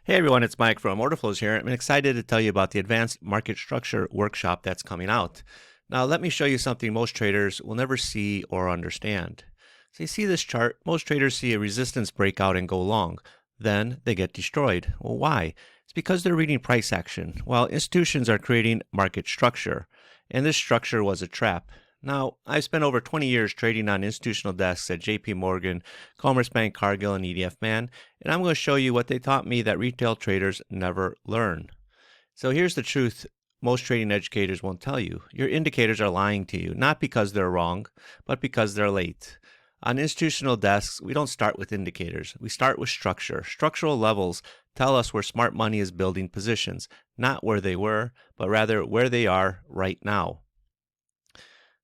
Hey everyone, it's Mike from Orderflows here. I'm excited to tell you about the Advanced Market Structure workshop that's coming out. Now, let me show you something most traders will never see or understand. So you see this chart, most traders see a resistance breakout and go long. Then they get destroyed. Well, why? It's because they're reading price action, while institutions are creating market structure. And this structure was a trap. Now, I've spent over 20 years trading on institutional desks at JP Morgan, Commerzbank, Cargill, and EDF Man, and I'm going to show you what they taught me that retail traders never learn. So here's the truth most trading educators won't tell you. Your indicators are lying to you, not because they're wrong, but because they're late. On institutional desks, we don't start with indicators. We start with structure. Structural levels tell us where smart money is building positions, not where they were, but rather where they are right now.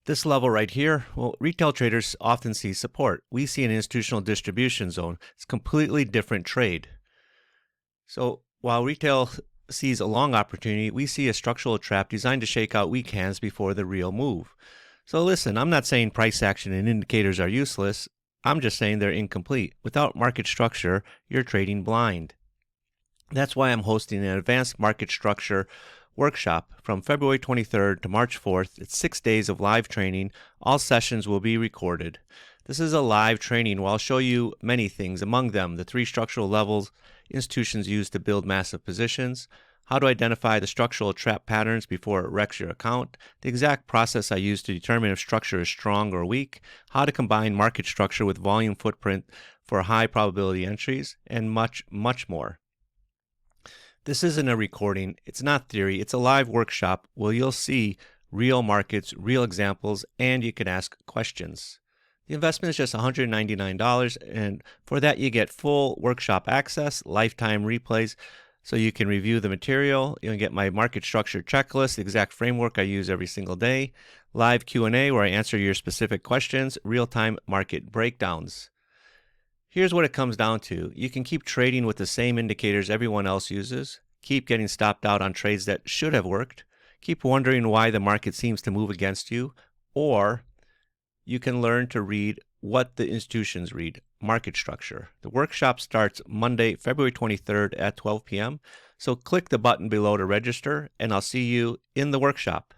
This level right here, well, retail traders often see support. We see an institutional distribution zone. It's a completely different trade. So while retail sees a long opportunity, we see a structural trap designed to shake out weak hands before the real move. So listen, I'm not saying price action and indicators are useless. I'm just saying they're incomplete. Without market structure, you're trading blind. That's why I'm hosting an advanced market structure workshop from February 23rd to March 4th. It's 6 days of live training. All sessions will be recorded. This is a live training where I'll show you many things, among them the 3 structural levels institutions use to build massive positions, how to identify the structural trap patterns before it wrecks your account, the exact process I use to determine if structure is strong or weak, how to combine market structure with volume footprint for high probability entries, and much, much more. This isn't a recording, it's not theory, it's a live workshop where you'll see real markets, real examples, and you can ask questions. The investment is just $199, and for that you get full workshop access, lifetime replays, so you can review the material. You'll get my market structure checklist, the exact framework I use every single day, live Q&A where I answer your specific questions, real-time market breakdowns. Here's what it comes down to. You can keep trading with the same indicators everyone else uses, keep getting stopped out on trades that should have worked, keep wondering why the market seems to move against you, or you can learn to read what the institutions read, market structure. The workshop starts Monday, February 23rd at 12 p.m., so click the button below to register, and I'll see you in the workshop.